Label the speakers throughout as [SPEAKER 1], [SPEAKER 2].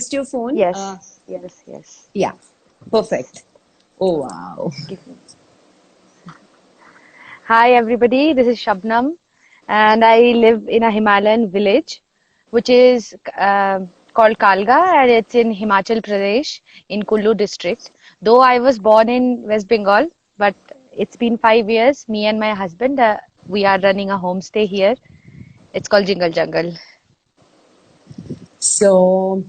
[SPEAKER 1] Just your phone?
[SPEAKER 2] Yes.
[SPEAKER 1] Yeah, perfect. Oh, wow.
[SPEAKER 2] Give me. Hi, everybody. This is Saabnam, and I live in a Himalayan village, which is called Kalga, and it's in Himachal Pradesh in Kullu district. Though I was born in West Bengal, but it's been 5 years. Me and my husband, we are running a homestay here. It's called Jingle Jungle.
[SPEAKER 1] So,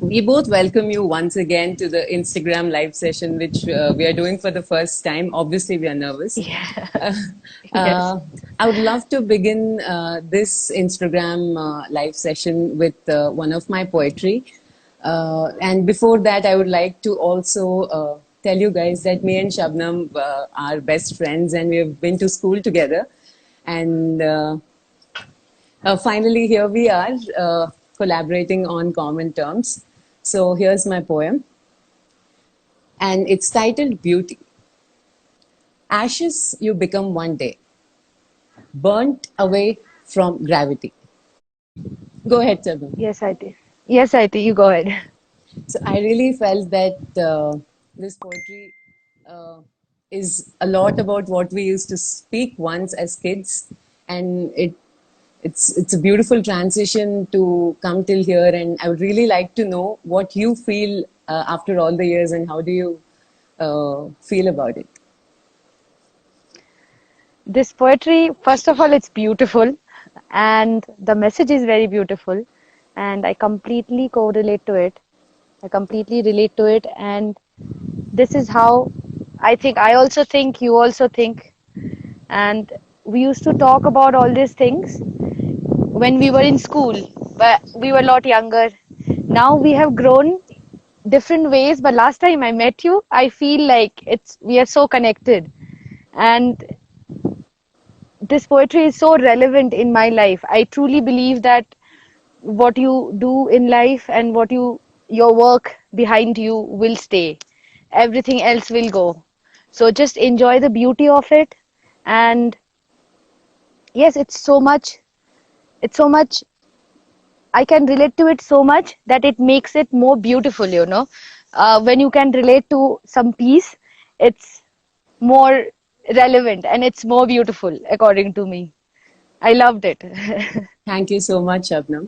[SPEAKER 1] we both welcome you once again to the Instagram live session, which we are doing for the first time. Obviously, we are nervous.
[SPEAKER 2] Yeah.
[SPEAKER 1] Uh,
[SPEAKER 2] Yes.
[SPEAKER 1] I would love to begin this Instagram live session with one of my poetry. And before that, I would like to also tell you guys that me and Shabnam are best friends and we have been to school together. And finally, here we are collaborating on common terms. So here's my poem, and it's titled Beauty. Ashes you become one day, burnt away from gravity. Go ahead, Chabam.
[SPEAKER 2] Yes, I did. Yes, I did. You go ahead.
[SPEAKER 1] So I really felt that this poetry uh, is a lot about what we used to speak once as kids, and it's a beautiful transition to come till here. And I would really like to know what you feel after all the years, and how do you feel about it?
[SPEAKER 2] This poetry, first of all, it's beautiful, and the message is very beautiful, and I completely correlate to it. I completely relate to it, and this is how I think. I also think, you also think, and we used to talk about all these things when we were in school, but we were a lot younger. Now we have grown different ways, but last time I met you, I feel like it's we are so connected, and this poetry is so relevant in my life. I truly believe that what you do in life and your work behind you will stay. Everything else will go. So just enjoy the beauty of it. And yes, it's so much, I can relate to it so much that it makes it more beautiful. When you can relate to some piece, it's more relevant and it's more beautiful, according to me. I loved it.
[SPEAKER 1] Thank you so much, Shabnam.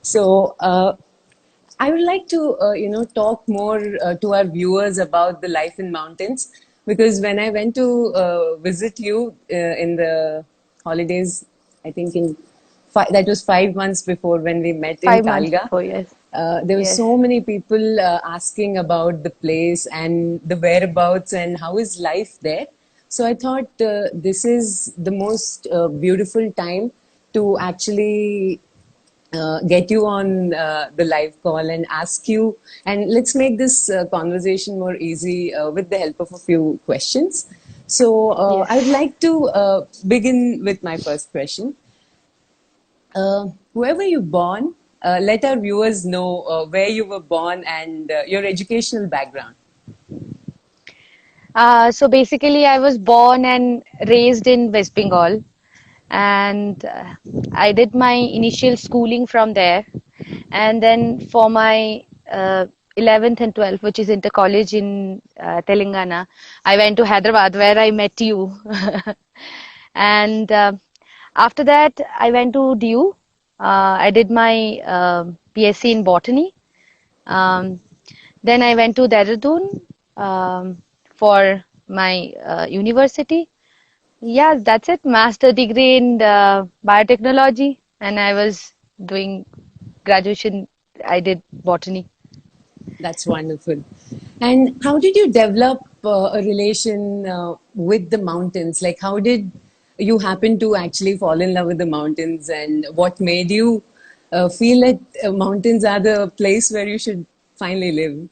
[SPEAKER 1] So, I would like to, talk more to our viewers about the life in mountains, because when I went to visit you in the holidays, I think that was 5 months before when we met in
[SPEAKER 2] 5 months
[SPEAKER 1] Kalga.
[SPEAKER 2] before, yes.
[SPEAKER 1] There were
[SPEAKER 2] Yes.
[SPEAKER 1] so many people asking about the place and the whereabouts and how is life there. So I thought this is the most beautiful time to actually get you on the live call and ask you. And let's make this conversation more easy with the help of a few questions. So I would
[SPEAKER 2] Yes.
[SPEAKER 1] like to begin with my first question. Whoever you born, let our viewers know where you were born and your educational background.
[SPEAKER 2] So basically, I was born and raised in West Bengal, and I did my initial schooling from there. And then for my 11th and 12th, which is inter college in Telangana, I went to Hyderabad where I met you. And after that, I went to DU. I did my BSc in botany. Um, then I went to Dehradun for my university. Yeah, that's it. Master degree in biotechnology, and I was doing graduation. I did botany.
[SPEAKER 1] That's wonderful. And how did you develop a relation with the mountains? Like, how did you happen to actually fall in love with the mountains, and what made you feel that mountains are the place where you should finally live?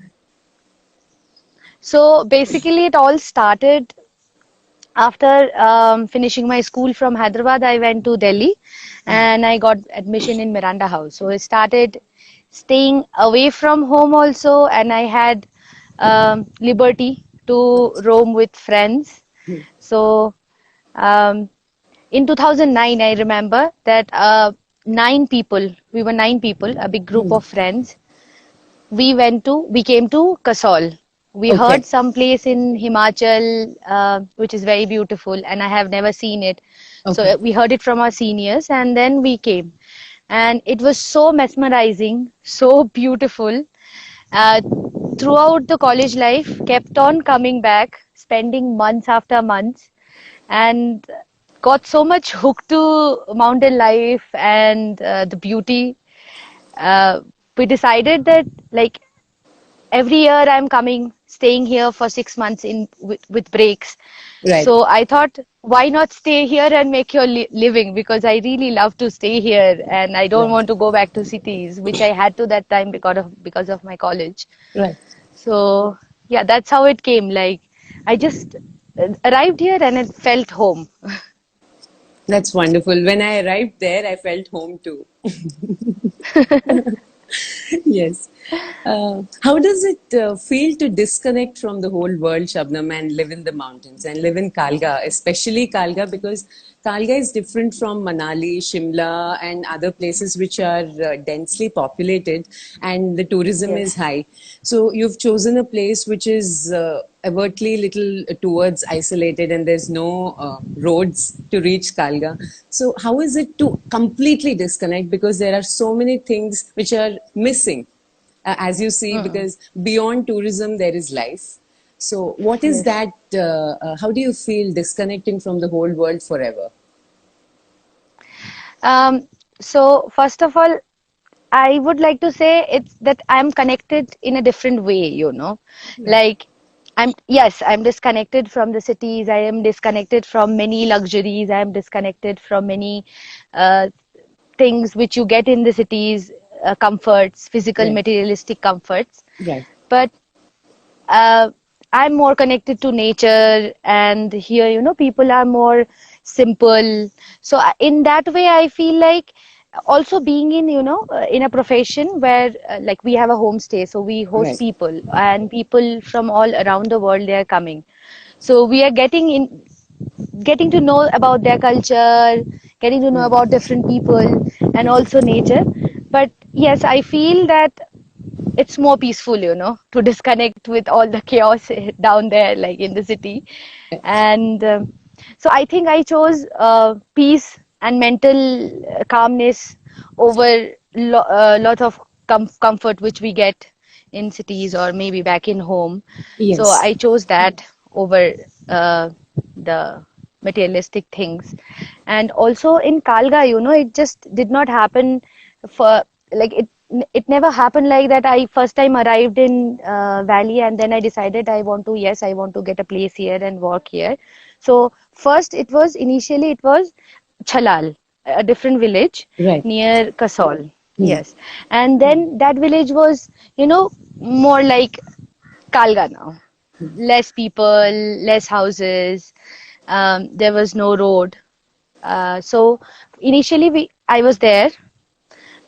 [SPEAKER 2] So basically, it all started after finishing my school from Hyderabad. I went to Delhi, and I got admission in Miranda House. So I started staying away from home also, and I had liberty to roam with friends. So um, in 2009, I remember that we were 9 people, a big group of friends. we came to Kasol. We
[SPEAKER 1] Okay.
[SPEAKER 2] heard some place in Himachal, which is very beautiful, and I have never seen it. So
[SPEAKER 1] Okay.
[SPEAKER 2] we heard it from our seniors, and then we came. And it was so mesmerizing, so beautiful. Uh, Throughout the college life, kept on coming back, spending months after months, and got so much hooked to mountain life and the beauty. uh, we decided that like every year I'm coming, staying here for 6 months in with breaks.
[SPEAKER 1] Right.
[SPEAKER 2] So I thought, why not stay here and make your living? Because I really love to stay here, and I don't
[SPEAKER 1] Right.
[SPEAKER 2] want to go back to cities, which I had to that time because of my college.
[SPEAKER 1] Right.
[SPEAKER 2] So yeah, that's how it came. Like I just arrived here and it felt home.
[SPEAKER 1] That's wonderful. When I arrived there, I felt home too. Yes. How does it feel to disconnect from the whole world, Shabnam, and live in the mountains and live in Kalga, especially Kalga, because Kalga is different from Manali, Shimla, and other places which are densely populated and the tourism is
[SPEAKER 2] Yes.
[SPEAKER 1] high. So you've chosen a place which is overtly little towards isolated and there's no roads to reach Kalga. So how is it to completely disconnect because there are so many things which are missing as you see,
[SPEAKER 2] Mm.
[SPEAKER 1] because beyond tourism, there is life. So, what is
[SPEAKER 2] Yes.
[SPEAKER 1] that? How do you feel disconnecting from the whole world forever?
[SPEAKER 2] Um, so first of all, I would like to say it's that I'm connected in a different way, you know.
[SPEAKER 1] Right,
[SPEAKER 2] Like I'm disconnected from the cities, I am disconnected from many luxuries, I am disconnected from many uh, things which you get in the cities, comforts, physical
[SPEAKER 1] right,
[SPEAKER 2] materialistic comforts.
[SPEAKER 1] right,
[SPEAKER 2] But uh, I'm more connected to nature, and here, you know, people are more simple. So in that way, I feel like also being in, you know, in a profession where like we have a homestay, so we host
[SPEAKER 1] right,
[SPEAKER 2] people, and people from all around the world they are coming. So we are getting to know about their culture, getting to know
[SPEAKER 1] right.
[SPEAKER 2] about different people, and also nature. But yes, I feel that it's more peaceful, you know, to disconnect with all the chaos down there, like in the city. And so I think I chose peace and mental calmness over lot of comfort which we get in cities or maybe back in home. So
[SPEAKER 1] Yes,
[SPEAKER 2] I chose that over the materialistic things. And also in Kalga, you know, it just did not happen for like it never happened like that. I first time arrived in Valley, and then I decided I want to get a place here and work here. So first initially it was Chalal, a different village
[SPEAKER 1] right.
[SPEAKER 2] near Kasol.
[SPEAKER 1] Hmm.
[SPEAKER 2] Yes. And then that village was, you know, more like Kalga now. Less people, less houses. There was no road. So initially I was there,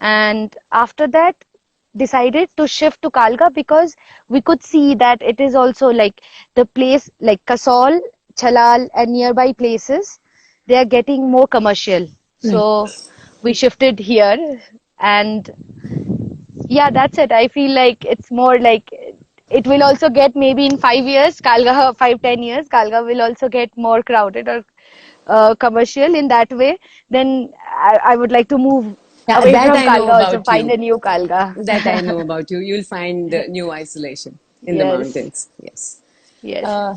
[SPEAKER 2] and after that decided to shift to Kalga because we could see that it is also like the place like Kasol, Chalal and nearby places, they are getting more commercial.
[SPEAKER 1] Right.
[SPEAKER 2] So we shifted here, and yeah, that's it. I feel like it's more like it will also get maybe in 5 years, Kalga, 5-10 years, Kalga will also get more crowded or commercial in that way. Then I would like to move
[SPEAKER 1] Yeah,
[SPEAKER 2] away
[SPEAKER 1] that
[SPEAKER 2] from
[SPEAKER 1] I know
[SPEAKER 2] Kalga, also
[SPEAKER 1] about
[SPEAKER 2] find
[SPEAKER 1] you.
[SPEAKER 2] a new Kalga.
[SPEAKER 1] That I know about you. You'll find new isolation in the
[SPEAKER 2] Yes,
[SPEAKER 1] mountains. Yes.
[SPEAKER 2] yes.
[SPEAKER 1] Uh,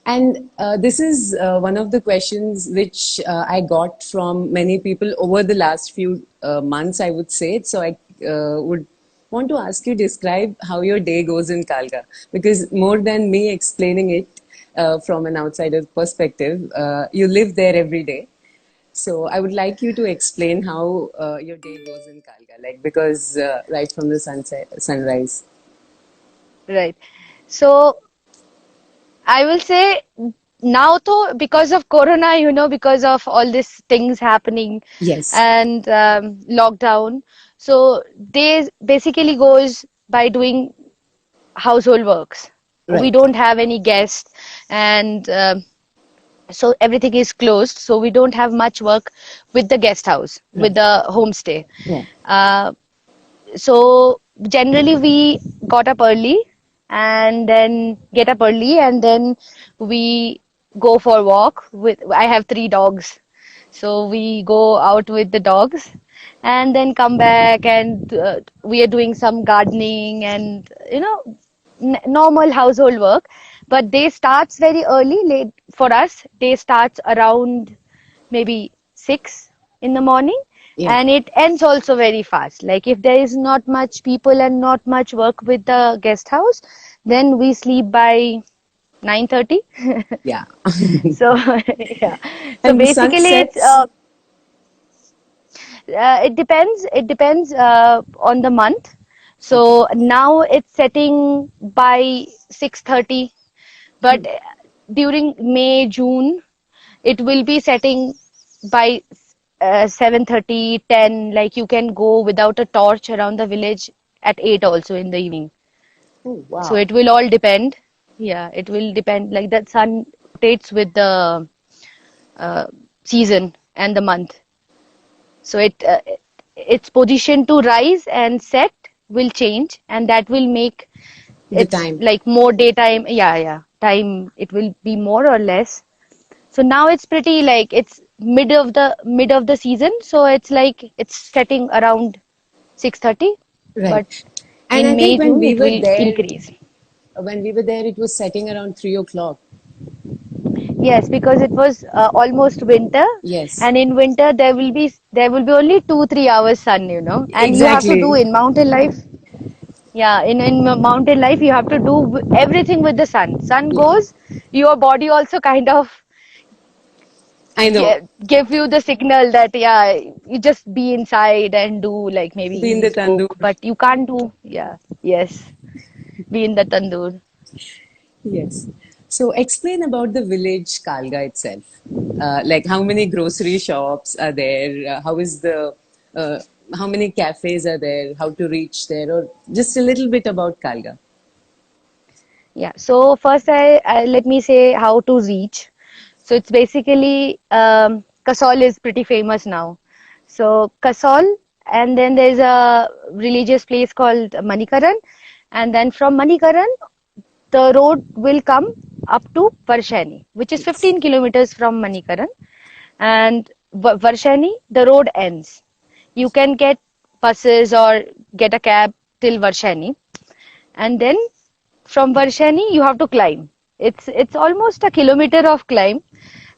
[SPEAKER 1] and this is one of the questions which I got from many people over the last few months, I would say. So I would want to ask you describe how your day goes in Kalga, because more than me explaining it from an outsider's perspective, you live there every day. So I would like you to explain how your day goes in Kalga, like because right from the sunset, sunrise.
[SPEAKER 2] Right. So I will say now though because of Corona, you know, because of all these things happening
[SPEAKER 1] Yes.
[SPEAKER 2] and lockdown, so days basically goes by doing household works. We
[SPEAKER 1] Right.
[SPEAKER 2] don't have any guests, and so everything is closed. So we don't have much work with the guest house, with
[SPEAKER 1] Right.
[SPEAKER 2] the homestay.
[SPEAKER 1] Right.
[SPEAKER 2] Uh, so generally we got up early and then get up early and then we go for a walk with I have three dogs, so we go out with the dogs and then come back and we are doing some gardening and normal household work. But day starts very early. Late for us, day starts around maybe 6 in the morning,
[SPEAKER 1] Yeah,
[SPEAKER 2] and it ends also very fast. Like if there is not much people and not much work with the guest house, then we sleep by 9:30.
[SPEAKER 1] yeah.
[SPEAKER 2] So yeah. So
[SPEAKER 1] And the sun
[SPEAKER 2] basically
[SPEAKER 1] sets.
[SPEAKER 2] it depends. It depends on the month.
[SPEAKER 1] Okay,
[SPEAKER 2] So now it's setting by 6:30, but during May, June, it will be setting by 7:30, 10. Like you can go without a torch around the village at 8 also in the evening.
[SPEAKER 1] oh
[SPEAKER 2] So
[SPEAKER 1] wow.
[SPEAKER 2] it will all depend. Yeah, it will depend. Like the sun rotates with the uh, season and the month. So its position to rise and set will change, and that will make
[SPEAKER 1] The
[SPEAKER 2] it's
[SPEAKER 1] time.
[SPEAKER 2] like more daytime. Yeah, yeah, time it will be more or less. So now it's pretty like it's mid of the season, so it's like it's setting around 6:30,
[SPEAKER 1] Right.
[SPEAKER 2] but
[SPEAKER 1] And I
[SPEAKER 2] in
[SPEAKER 1] think
[SPEAKER 2] May, June it will increase.
[SPEAKER 1] when we were there, it was setting around 3 o'clock.
[SPEAKER 2] Yes, because it was almost winter,
[SPEAKER 1] Yes,
[SPEAKER 2] and in winter there will be only 2-3 hours sun, and you have to do
[SPEAKER 1] exactly.
[SPEAKER 2] in mountain life. Yeah, in mountain life you have to do everything with the sun. Sun
[SPEAKER 1] Yeah,
[SPEAKER 2] goes, your body also kind of
[SPEAKER 1] I know.
[SPEAKER 2] give you the signal that yeah, you just be inside and do like maybe
[SPEAKER 1] Be in the
[SPEAKER 2] ease,
[SPEAKER 1] tandoor.
[SPEAKER 2] cook, but you can't do yeah, yes, be in the tandoor.
[SPEAKER 1] Yes. So explain about the village Kalga itself. Like how many grocery shops are there? How is uh, how many cafes are there? How to reach there? Or just a little bit about Kalga.
[SPEAKER 2] Yeah, so first I let me say how to reach. So it's basically Kasol is pretty famous now. So Kasol, and then there's a religious place called Manikaran, and then from Manikaran the road will come up to Varshani, which is
[SPEAKER 1] Yes.
[SPEAKER 2] 15 kilometers from Manikaran, and Varshani the road ends. You can get buses or get a cab till Varshani, and then from Varshani you have to climb. It's almost a kilometer of climb,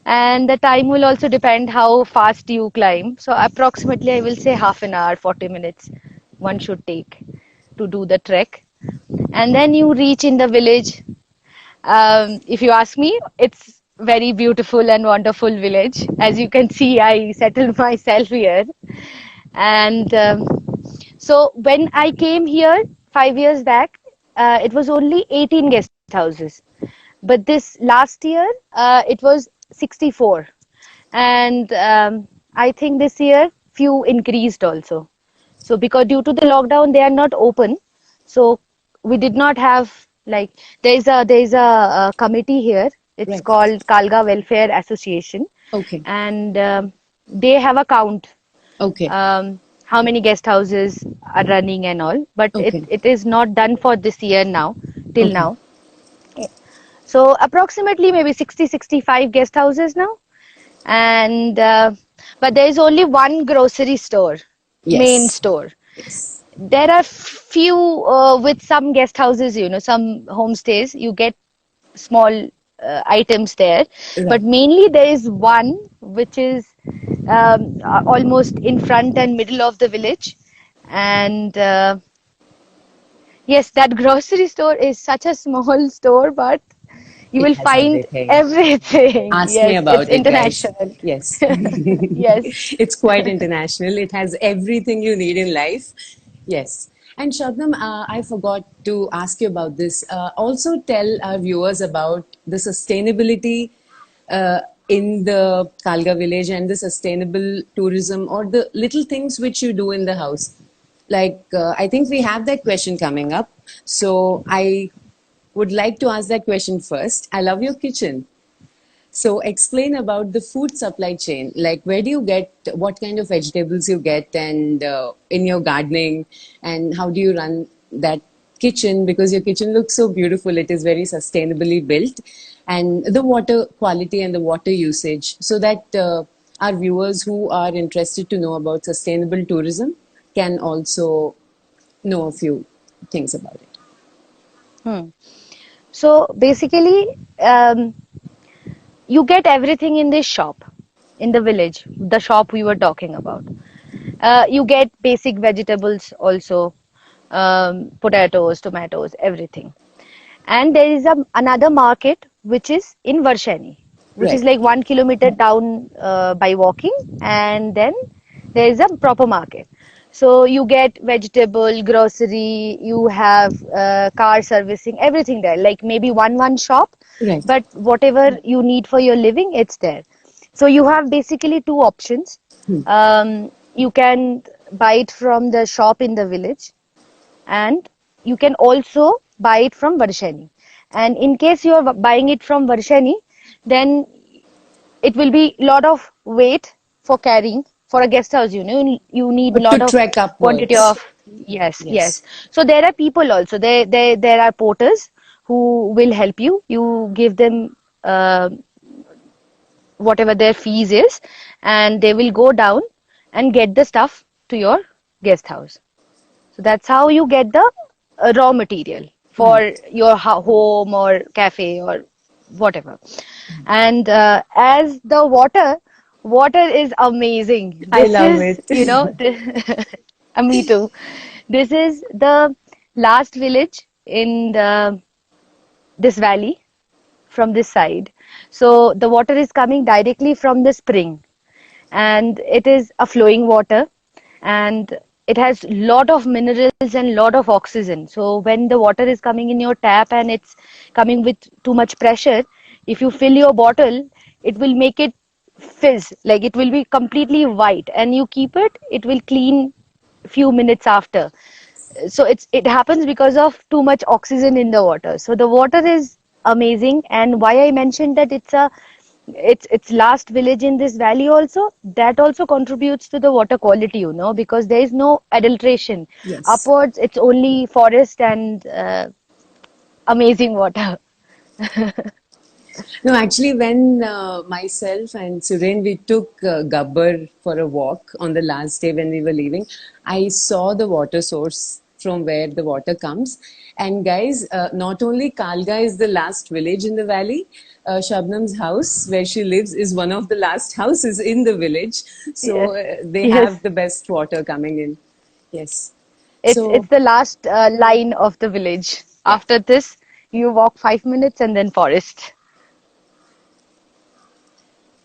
[SPEAKER 2] and the time will also depend how fast you climb. So approximately I will say half an hour, 40 minutes one should take to do the trek. And then you reach in the village. If you ask me, it's very beautiful and wonderful village. As you can see, I settled myself here. And so when I came here 5 years back, it was only 18 guest houses. But this last year, it was 64. And I think this year, few increased also. So because due to the lockdown, they are not open. So we did not have like there is a committee here. It's
[SPEAKER 1] Right.
[SPEAKER 2] called Kalga Welfare Association,
[SPEAKER 1] Okay.
[SPEAKER 2] and they have a count
[SPEAKER 1] Okay.
[SPEAKER 2] how many guest houses are running and all. But it,
[SPEAKER 1] Okay.
[SPEAKER 2] it is not done for this year now, till
[SPEAKER 1] Okay.
[SPEAKER 2] now. So approximately maybe 60-65 guest houses now. And but there is only one grocery store, main
[SPEAKER 1] Yes.
[SPEAKER 2] store.
[SPEAKER 1] Yes.
[SPEAKER 2] There are few with some guest houses, some homestays, you get small items there. But
[SPEAKER 1] Right.
[SPEAKER 2] mainly there is one which is almost in front and middle of the village. And yes, that grocery store is such a small store, but you
[SPEAKER 1] It
[SPEAKER 2] will
[SPEAKER 1] has
[SPEAKER 2] find
[SPEAKER 1] everything.
[SPEAKER 2] everything.
[SPEAKER 1] Ask me
[SPEAKER 2] Yes, it's
[SPEAKER 1] about it, guys.
[SPEAKER 2] international.
[SPEAKER 1] Yes.
[SPEAKER 2] Yes.
[SPEAKER 1] It's quite international. It has everything you need in life. Yes. And Shabnam, I forgot to ask you about this. Also, tell our viewers about the sustainability uh, in the Kalga village and the sustainable tourism or the little things which you do in the house. Like, I think we have that question coming up. So, I would like to ask that question first. I love your kitchen. So explain about the food supply chain. Like, where do you get what kind of vegetables you get, and in your gardening, and how do you run that kitchen? Because your kitchen looks so beautiful. It is very sustainably built, and the water quality and the water usage, so that our viewers who are interested to know about sustainable tourism can also know a few things about it.
[SPEAKER 2] Hmm. So basically, you get everything in this shop, in the village, the shop we were talking about. You get basic vegetables also, potatoes, tomatoes, everything. And there is another market which is in Varshani, which is
[SPEAKER 1] Right.
[SPEAKER 2] like 1 kilometer down by walking, and then there is a proper market. So you get vegetable, grocery, you have car servicing, everything there. Like maybe one shop,
[SPEAKER 1] Right.
[SPEAKER 2] but whatever you need for your living, it's there. So you have basically two options. You can buy it from the shop in the village, and you can also buy it from Varshani. And in case you are buying it from Varshani, then it will be lot of weight for carrying. For a guest house, you need
[SPEAKER 1] To
[SPEAKER 2] lot of
[SPEAKER 1] trek
[SPEAKER 2] quantity
[SPEAKER 1] upwards.
[SPEAKER 2] of, yes, yes.
[SPEAKER 1] Yes.
[SPEAKER 2] So there are people also. There are porters who will help you. You give them whatever their fees is, and they will go down and get the stuff to your guest house. So that's how you get the raw material for your home or cafe or whatever. And as the water is amazing.
[SPEAKER 1] I
[SPEAKER 2] This
[SPEAKER 1] love
[SPEAKER 2] is,
[SPEAKER 1] it.
[SPEAKER 2] me too. This is the last village in this valley from this side. So the water is coming directly from the spring, and it is a flowing water, and it has lot of minerals and lot of oxygen. So when the water is coming in your tap and it's coming with too much pressure, if you fill your bottle, it will make it fizz, like it will be completely white, and you keep it, it will clean few minutes after. So it happens because of too much oxygen in the water. So the water is amazing. And why I mentioned that it's last village in this valley also, that also contributes to the water quality, because there is no adulteration.
[SPEAKER 1] Yes.
[SPEAKER 2] Upwards it's only forest and amazing water.
[SPEAKER 1] No, actually, when myself and Suren, we took Gabbar for a walk on the last day when we were leaving, I saw the water source from where the water comes. And guys, not only Kalga is the last village in the valley, Shabnam's house, where she lives, is one of the last houses in the village.
[SPEAKER 2] Yes,
[SPEAKER 1] So they
[SPEAKER 2] yes.
[SPEAKER 1] have the best water coming in. Yes.
[SPEAKER 2] It's
[SPEAKER 1] So,
[SPEAKER 2] the last line of the village.
[SPEAKER 1] yeah.
[SPEAKER 2] After this, you walk 5 minutes and then forest.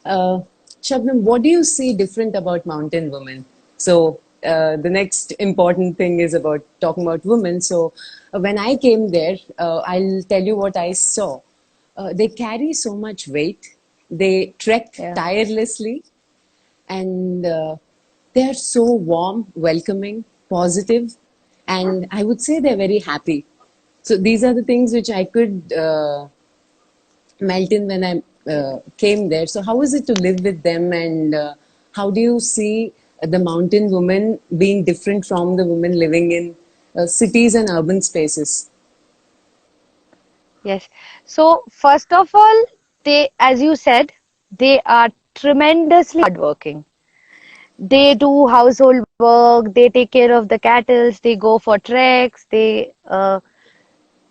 [SPEAKER 1] Uh, Shabnam, what do you see different about mountain women? So the next important thing is about talking about women. So when I came there, I'll tell you what I saw. They carry so much weight. They trek
[SPEAKER 2] Yeah.
[SPEAKER 1] tirelessly, and they are so warm, welcoming, positive, and I would say they're very happy. So these are the things which I could melt in when I came there. So, how is it to live with them, and how do you see the mountain woman being different from the women living in cities and urban spaces?
[SPEAKER 2] Yes. So, first of all, as you said, they are tremendously hardworking. They do household work, they take care of the cattle, they go for treks,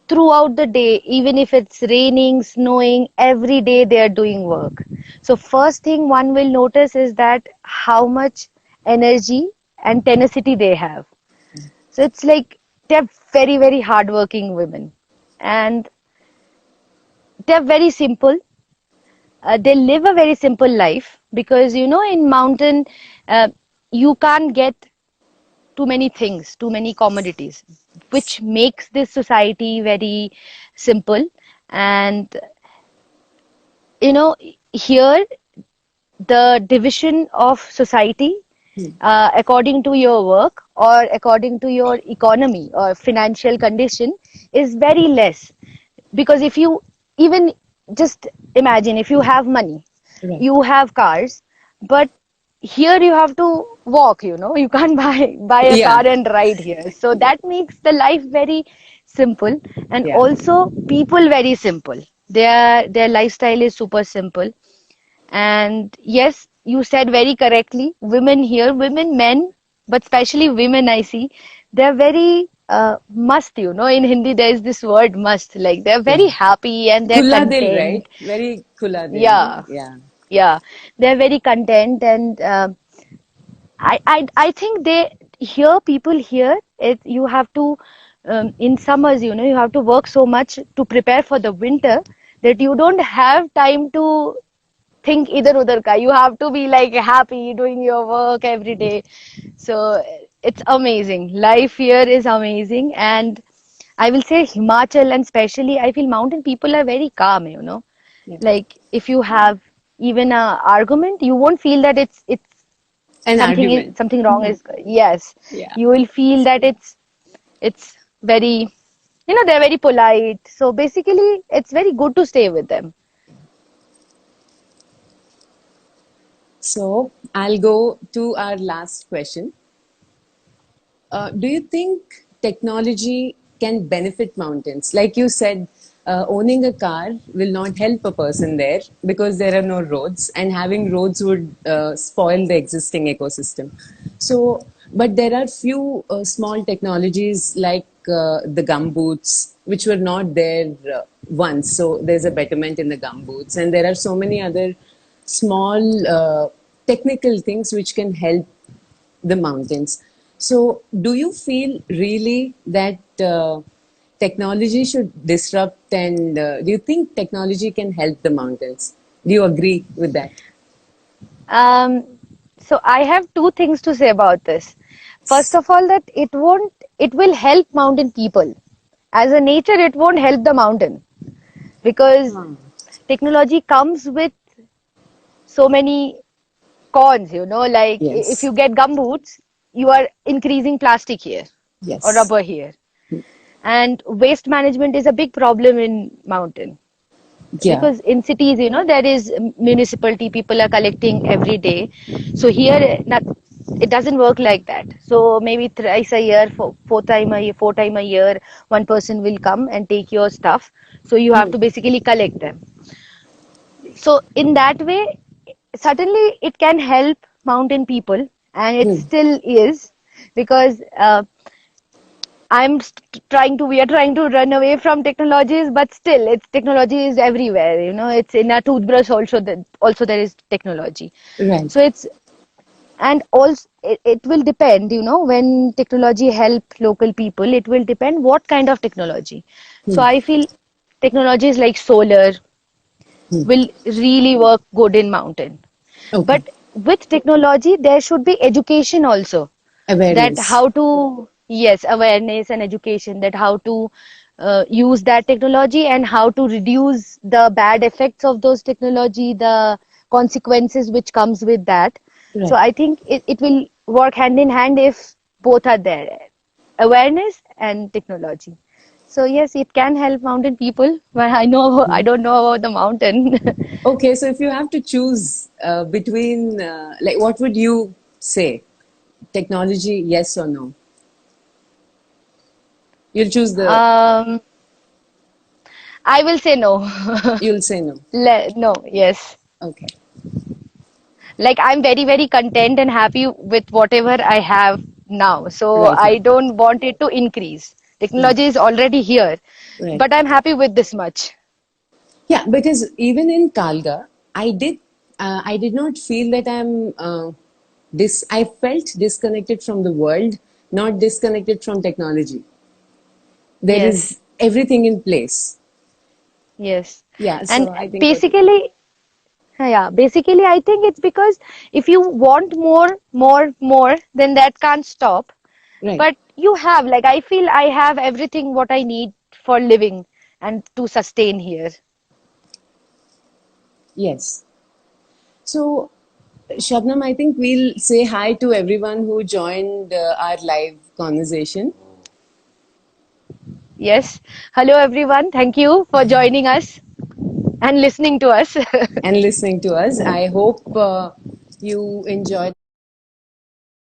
[SPEAKER 2] throughout the day, even if it's raining, snowing, every day they are doing work. So, first thing one will notice is that how much energy and tenacity they have. So, it's like they're very, very hardworking women. And they're very simple. They live a very simple life because in mountain uh, you can't get too many things, too many commodities, which makes this society very simple. And here the division of society according to your work or according to your economy or financial condition is very less, because if you even just imagine if you have money,
[SPEAKER 1] Right.
[SPEAKER 2] you have cars, but here you have to walk, you can't buy a
[SPEAKER 1] Yeah.
[SPEAKER 2] car and ride here. So
[SPEAKER 1] Yeah.
[SPEAKER 2] that makes the life very simple, and
[SPEAKER 1] Yeah.
[SPEAKER 2] also people very simple. Their lifestyle is super simple. And yes, you said very correctly, women here, women, men, but especially women, I see, they're very must, in Hindi there is this word must, like they're
[SPEAKER 1] Yeah.
[SPEAKER 2] very happy and they're
[SPEAKER 1] Khulla dil, right?
[SPEAKER 2] content.
[SPEAKER 1] Very khulla dil, no?
[SPEAKER 2] Yeah,
[SPEAKER 1] Yeah.
[SPEAKER 2] yeah, they're very content, and I think they here people here it you have to in summers, you have to work so much to prepare for the winter that you don't have time to think either udhar ka. You have to be like happy doing your work every day. So it's amazing. Life here is amazing, and I will say Himachal, and especially I feel mountain people are very calm.
[SPEAKER 1] Yeah.
[SPEAKER 2] Like if you have even a argument, you won't feel that it's
[SPEAKER 1] An argument.
[SPEAKER 2] something wrong is, yes,
[SPEAKER 1] Yeah.
[SPEAKER 2] you will feel that it's very, they're very polite. So basically it's very good to stay with them.
[SPEAKER 1] So I'll go to our last question. Do you think technology can benefit mountains? Like you said, owning a car will not help a person there because there are no roads, and having roads would spoil the existing ecosystem. So, but there are few small technologies like the gum boots, which were not there once. So there's a betterment in the gum boots, and there are so many other small technical things which can help the mountains. So, do you feel really that technology should disrupt, and do you think technology can help the mountains? Do you agree with that?
[SPEAKER 2] Um, so I have two things to say about this. First of all, that it will help mountain people. As a nature, it won't help the mountain because
[SPEAKER 1] Hmm.
[SPEAKER 2] technology comes with so many cons, like if
[SPEAKER 1] Yes.
[SPEAKER 2] you get gumboots, you are increasing plastic here or
[SPEAKER 1] Yes.
[SPEAKER 2] rubber here. And waste management is a big problem in mountain.
[SPEAKER 1] Yeah.
[SPEAKER 2] Because in cities, there is municipality, people are collecting every day. So here, not, it doesn't work like that. So maybe thrice a year, four time a year, one person will come and take your stuff. So you have
[SPEAKER 1] Hmm.
[SPEAKER 2] to basically collect them. So in that way, certainly it can help mountain people, and it
[SPEAKER 1] Hmm.
[SPEAKER 2] still is, because we are trying to run away from technologies, but still, technology is everywhere. It's in a toothbrush also. Also there is technology.
[SPEAKER 1] Right.
[SPEAKER 2] So and also it will depend. When technology help local people, it will depend what kind of technology. So
[SPEAKER 1] Hmm.
[SPEAKER 2] I feel technologies like solar
[SPEAKER 1] Hmm.
[SPEAKER 2] will really work good in mountain.
[SPEAKER 1] Okay.
[SPEAKER 2] But with technology, there should be education also, that
[SPEAKER 1] Awareness.
[SPEAKER 2] how to, yes, awareness and education, that how to use that technology and how to reduce the bad effects of those technology, the consequences which comes with that. So
[SPEAKER 1] Right.
[SPEAKER 2] I think it will work hand in hand if both are there, awareness and technology. So yes, it can help mountain people, but I don't know about the mountain.
[SPEAKER 1] Okay. So, if you have to choose between, like, what would you say? Technology, yes or no? You'll choose the.
[SPEAKER 2] um, I will say no.
[SPEAKER 1] You'll say no.
[SPEAKER 2] No, yes.
[SPEAKER 1] Okay.
[SPEAKER 2] Like I'm very, very content and happy with whatever I have now. So
[SPEAKER 1] Right
[SPEAKER 2] I
[SPEAKER 1] now.
[SPEAKER 2] don't want it to increase.
[SPEAKER 1] Right.
[SPEAKER 2] Technology is already here,
[SPEAKER 1] Right.
[SPEAKER 2] but I'm happy with this much.
[SPEAKER 1] Yeah, because even in Kalga, I did not feel that I felt disconnected from the world, not disconnected from technology. There
[SPEAKER 2] Yes,
[SPEAKER 1] is everything in place.
[SPEAKER 2] yes.
[SPEAKER 1] Yeah,
[SPEAKER 2] And
[SPEAKER 1] so I think that,
[SPEAKER 2] basically, yeah, basically, I think it's because if you want more, more, more, then that can't stop.
[SPEAKER 1] right,
[SPEAKER 2] But you have, like, I feel I have everything what I need for living and to sustain here.
[SPEAKER 1] yes. So, Shabnam, I think we'll say hi to everyone who joined our live conversation.
[SPEAKER 2] Yes. Hello, everyone. Thank you for joining us. and listening to us.
[SPEAKER 1] and listening to us. I hope you enjoyed